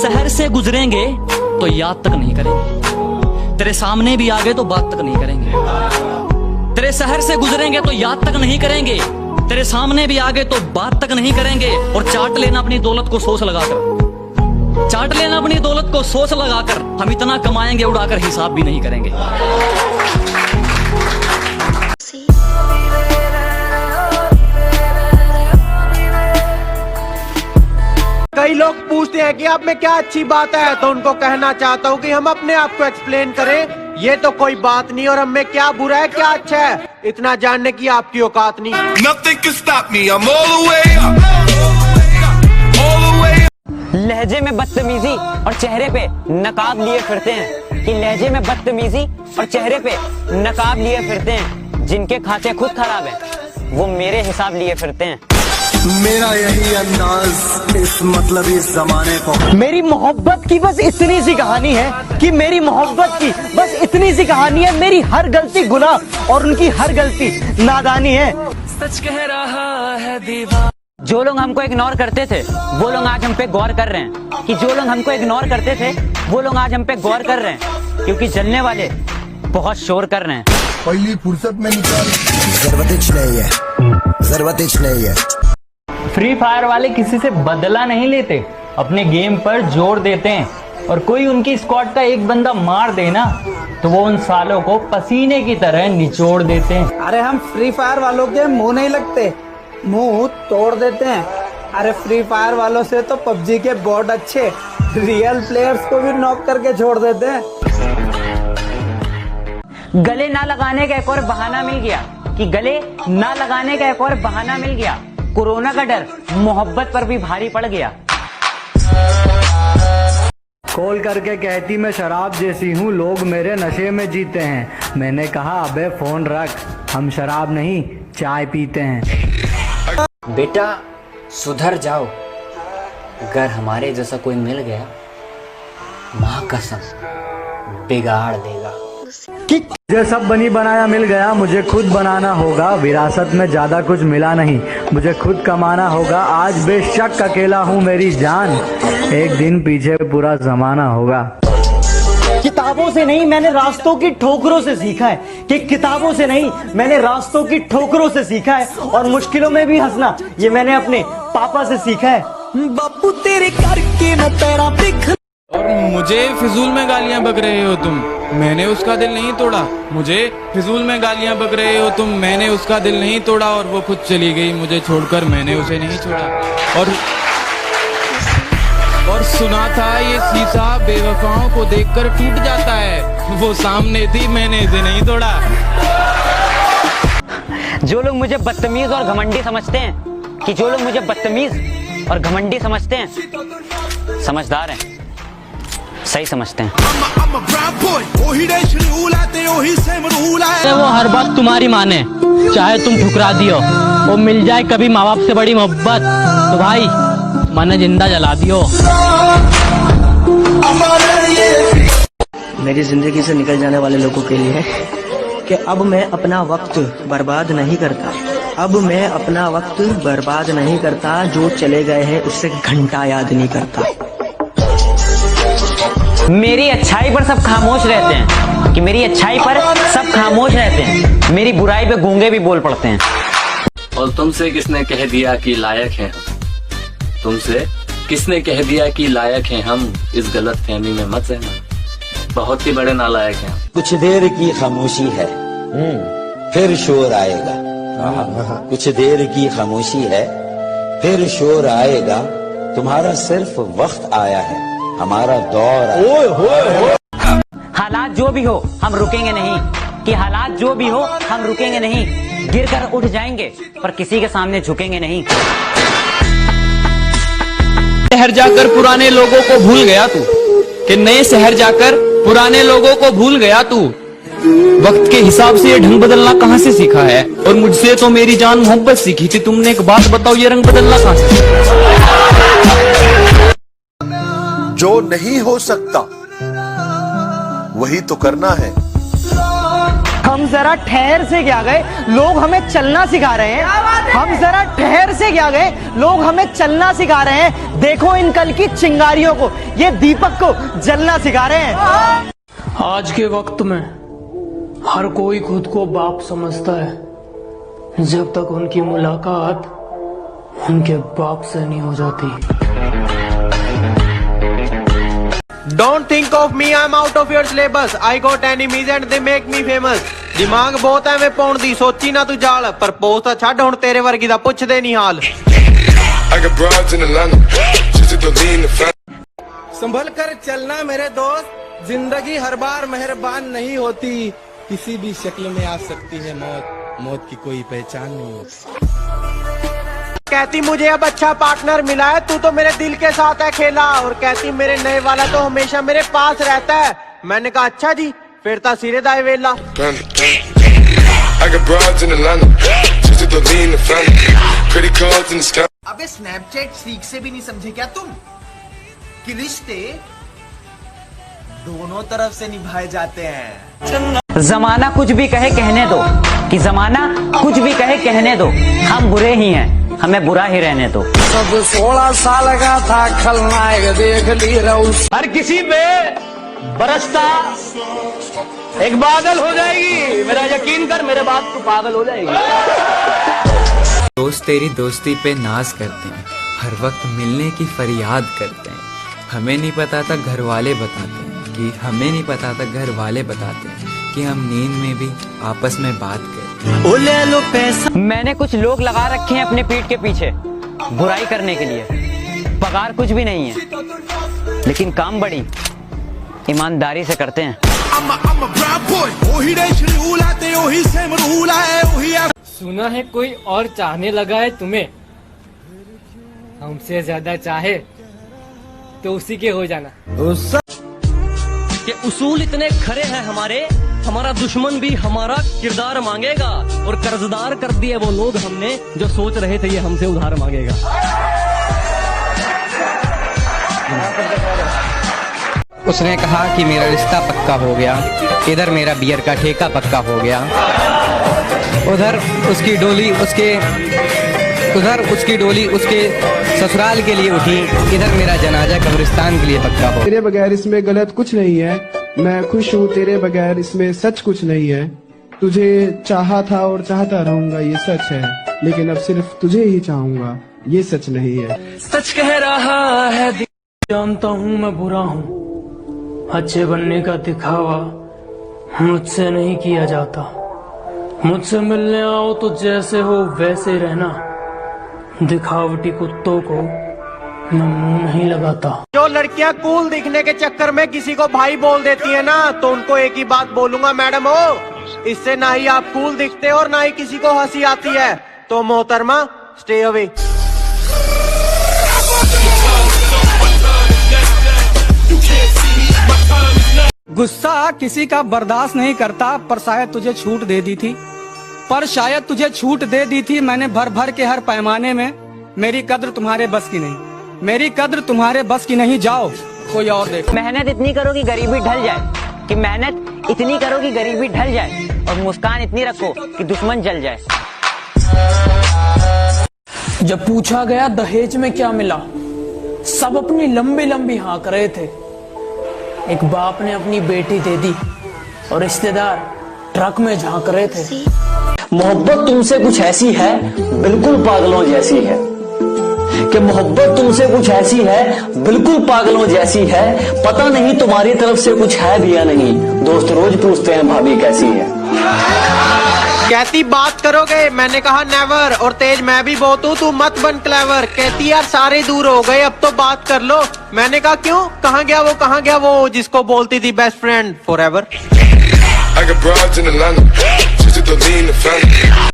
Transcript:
शहर से गुजरेंगे तो याद तक नहीं करेंगे, तेरे सामने भी आ गए तो बात तक नहीं करेंगे। तेरे शहर से गुजरेंगे तो याद तक नहीं करेंगे, तेरे सामने भी आ गए तो बात तक नहीं करेंगे। और चाट लेना अपनी दौलत को सोच लगाकर, चाट लेना अपनी दौलत को सोच लगाकर। हम इतना कमाएंगे उड़ाकर हिसाब भी नहीं करेंगे। कई लोग पूछते हैं कि आप में क्या अच्छी बात है, तो उनको कहना चाहता हूँ कि हम अपने आप को एक्सप्लेन करें। ये तो कोई बात नहीं, और हम में क्या बुरा है क्या अच्छा है, इतना जानने की आपकी औकात नहीं। Nothing can stop me, I'm all the way up, all the way up. लहजे में बदतमीजी और चेहरे पे नकाब लिए फिरते हैं, कि लहजे में बदतमीजी और चेहरे पे नकाब लिए फिरते हैं। जिनके खांचे खुद खराब हैं वो मेरे हिसाब लिए फिरते हैं। मेरा यही अंदाज इस मतलब इस जमाने को। मेरी मोहब्बत की बस इतनी सी कहानी है कि मेरी मोहब्बत की बस इतनी सी कहानी है। मेरी हर गलती गुनाह और उनकी हर गलती नादानी है। सच कह रहा है दीवार। जो लोग हमको इग्नोर करते थे वो लोग आज हम पे गौर कर रहे हैं, कि जो लोग हमको इग्नोर करते थे वो लोग आज हम पे गौर कर रहे हैं, क्योंकि जलने वाले बहुत शोर कर रहे हैं। पहली फुर्सत में निकाल। जरूरत नहीं है। फ्री फायर वाले किसी से बदला नहीं लेते, अपने गेम पर जोर देते हैं। और कोई उनकी स्क्वाड का एक बंदा मार देना तो वो उन सालों को पसीने की तरह निचोड़ देते हैं। अरे हम फ्री फायर वालों के मुंह नहीं लगते, मुंह तोड़ देते हैं। अरे फ्री फायर वालों से तो पबजी के बॉट अच्छे, रियल प्लेयर्स को भी नॉक करके छोड़ देते हैं। गले ना लगाने का एक और बहाना मिल गया, कि गले ना लगाने का एक और बहाना मिल गया। कोरोना का डर मोहब्बत पर भी भारी पड़ गया। कॉल करके कहती मैं शराब जैसी हूँ, लोग मेरे नशे में जीते हैं। मैंने कहा अबे फोन रख, हम शराब नहीं चाय पीते हैं। बेटा सुधर जाओ, अगर हमारे जैसा कोई मिल गया माँ कसम बिगाड़ देगा। मुझे सब बनी बनाया मिल गया, मुझे खुद बनाना होगा। विरासत में ज्यादा कुछ मिला नहीं, मुझे खुद कमाना होगा। आज बेशक अकेला हूँ मेरी जान, एक दिन पीछे पूरा जमाना होगा। किताबों से नहीं मैंने रास्तों की ठोकरों से सीखा है, कि किताबों से नहीं मैंने रास्तों की ठोकरों से सीखा है। और मुश्किलों में भी हंसना ये मैंने अपने पापा से सीखा है। बापू तेरे करके न तेरा दिख। और मुझे फिजूल में गालियां बक रहे हो तुम, मैंने उसका दिल नहीं तोड़ा। मुझे फिजूल में गालियां बक रहे हो तुम, मैंने उसका दिल नहीं तोड़ा। और वो खुद चली गई मुझे छोड़कर, मैंने उसे नहीं छोड़ा। और सुना था ये शीशा बेवफाओं को देखकर टूट जाता है, वो सामने थी मैंने इसे नहीं तोड़ा। जो लोग मुझे बदतमीज और घमंडी समझते हैं, कि जो लोग मुझे बदतमीज और घमंडी समझते हैं, समझदार हैं, सही समझते हैं। वो हर बात तुम्हारी माने, चाहे तुम ठुकरा दियो। वो मिल जाए कभी माँ बाप से बड़ी मोहब्बत तो भाई मन जिंदा जला दियो। मेरी जिंदगी से निकल जाने वाले लोगों के लिए कि अब मैं अपना वक्त बर्बाद नहीं करता, अब मैं अपना वक्त बर्बाद नहीं करता। जो चले गए हैं उससे घंटा याद नहीं करता। मेरी अच्छाई पर सब खामोश रहते हैं, कि मेरी अच्छाई पर सब खामोश रहते हैं, मेरी बुराई पे गूंगे भी बोल पड़ते हैं। और तुमसे किसने कह दिया कि लायक हैं हम, तुमसे किसने कह दिया कि लायक हैं हम, इस गलत फहमी में मत रहना, बहुत ही बड़े नालायक हैं। कुछ देर की खामोशी है फिर शोर आएगा, कुछ देर की खामोशी है फिर शोर आएगा। तुम्हारा सिर्फ वक्त आया है, हमारा दौर आया। हालात जो भी हो हम रुकेंगे नहीं, कि हालात जो भी हो हम रुकेंगे नहीं। गिरकर उठ जाएंगे पर किसी के सामने झुकेंगे नहीं। शहर जाकर पुराने लोगों को भूल गया तू, कि नए शहर जाकर पुराने लोगों को भूल गया तू। वक्त के हिसाब से ये ढंग बदलना कहाँ से सीखा है? और मुझसे तो मेरी जान मोहब्बत सीखी थी तुमने। एक बात बताओ, ये रंग बदलना कहाँ से? जो नहीं हो सकता वही तो करना है। हम जरा ठहर से क्या गए, लोग हमें चलना सिखा रहे हैं। हम जरा ठहर से क्या गए, लोग हमें चलना सिखा रहे हैं। देखो इन कल की चिंगारियों को, ये दीपक को जलना सिखा रहे हैं। आज के वक्त में हर कोई खुद को बाप समझता है जब तक उनकी मुलाकात उनके बाप से नहीं हो जाती। Don't think of me, I'm out of your syllabus. I got enemies and they make me famous. ਦਿਮਾਗ ਬਹੁਤ ਐਵੇਂ ਪਾਉਣ ਦੀ ਸੋਚੀ ਨਾ ਤੂੰ ਜਾਲ, ਪਰ ਪੋਸਟ ਤਾਂ ਛੱਡ ਹੁਣ ਤੇਰੇ ਵਰਗੀ ਦਾ ਪੁੱਛਦੇ ਨਹੀਂ ਹਾਲ। I got broads in Atlanta, just to lean the family. संभल कर चलना मेरे दोस्त, जिंदगी हर बार मेहरबान नहीं होती। किसी भी शक्ल में आ सकती है मौत, मौत की कोई पहचान नहीं होती। कहती मुझे अब अच्छा पार्टनर मिला है, तू तो मेरे दिल के साथ है खेला, और कहती मेरे नए वाला तो हमेशा मेरे पास रहता है। मैंने कहा अच्छा जी, फिर ता सिरे दाए वेला। I got broads in Atlanta, just to lean the family. Credit cards in the sky. अबे स्नैपचैट सीख से भी नहीं समझे क्या तुम कि रिश्ते दोनों तरफ से निभाए जाते हैं। जमाना कुछ भी कहे कहने दो, कि जमाना कुछ भी कहे कहने दो, हम बुरे ही हैं, हमें बुरा ही रहने दो। सब 16 साल का था खलनायक, देख ली रहूं। हर किसी पे बरसता एक बादल हो जाएगी, मेरा यकीन कर, मेरे बात तो पागल हो जाएगी। दोस्त तेरी दोस्ती पे नाज करते हैं, हर वक्त मिलने की फरियाद करते हैं। हमें नहीं पता था घर वाले बताते हैं, कि हमें नहीं पता था घर वाले बताते हैं कि हम नींद में भी आपस में बात करते हैं। ओ ले लो पैसा। मैंने कुछ लोग लगा रखे हैं अपने पीठ के पीछे बुराई करने के लिए। पगार कुछ भी नहीं है, लेकिन काम बड़ी ईमानदारी से करते हैं। सुना है कोई और चाहने लगा है तुम्हें, हमसे ज्यादा चाहे तो उसी के हो जाना। कि उसूल इतने खरे हैं हमारे, हमारा दुश्मन भी हमारा किरदार मांगेगा, और कर्जदार कर दिए वो लोग हमने जो सोच रहे थे ये हमसे उधार मांगेगा। उसने कहा कि मेरा रिश्ता पक्का हो गया, इधर मेरा बियर का ठेका पक्का हो गया, उधर उसकी डोली उसके ससुराल के लिए उठी, इधर मेरा जनाजा कब्रिस्तान के लिए पक्का हो। तेरे बगैर इसमें गलत कुछ नहीं है, मैं खुश हूँ तेरे बगैर इसमें सच कुछ नहीं है। तुझे चाहा था और चाहता रहूंगा ये सच है, लेकिन अब सिर्फ तुझे ही चाहूंगा ये सच नहीं है। सच कह रहा है, जानता हूँ मैं बुरा हूँ, अच्छे बनने का दिखावा मुझसे नहीं किया जाता। मुझसे मिलने आओ तो जैसे हो वैसे रहना, दिखावटी कुत्तों को मैं मुंह नहीं लगाता। जो लड़कियां कूल दिखने के चक्कर में किसी को भाई बोल देती है ना, तो उनको एक ही बात बोलूंगा, मैडम हो, इससे ना ही आप कूल दिखते और ना ही किसी को हंसी आती है। तो मोहतरमा स्टे अवे। गुस्सा किसी का बर्दाश्त नहीं करता, पर शायद तुझे छूट दे दी थी, मैंने भर भर के हर पैमाने में। मेरी कद्र तुम्हारे बस की नहीं, मेरी कद्र तुम्हारे बस की नहीं, जाओ कोई और देखो। मेहनत इतनी करो कि गरीबी ढल जाए, कि मेहनत इतनी करो कि गरीबी ढल जाए, और मुस्कान इतनी रखो कि दुश्मन जल जाए। जब पूछा गया दहेज में क्या मिला, सब अपनी लंबी लंबी हाँक रहे थे। एक बाप ने अपनी बेटी दे दी और रिश्तेदार ट्रक में झांक रहे थे। मोहब्बत तुमसे कुछ ऐसी है बिल्कुल पागलों जैसी है, कि मोहब्बत तुमसे कुछ ऐसी है बिल्कुल पागलों जैसी है, पता नहीं तुम्हारी तरफ से कुछ है भी या नहीं, दोस्त रोज पूछते हैं भाभी कैसी है। कहती बात करोगे, मैंने कहा नेवर, और तेज मैं भी बहुत हूँ, तू मत बन क्लेवर। कहती यार सारे दूर हो गए अब तो बात कर लो। मैंने कहा क्यों, कहाँ गया वो जिसको बोलती थी best friend forever. I got broads in Atlanta, just to lean the family.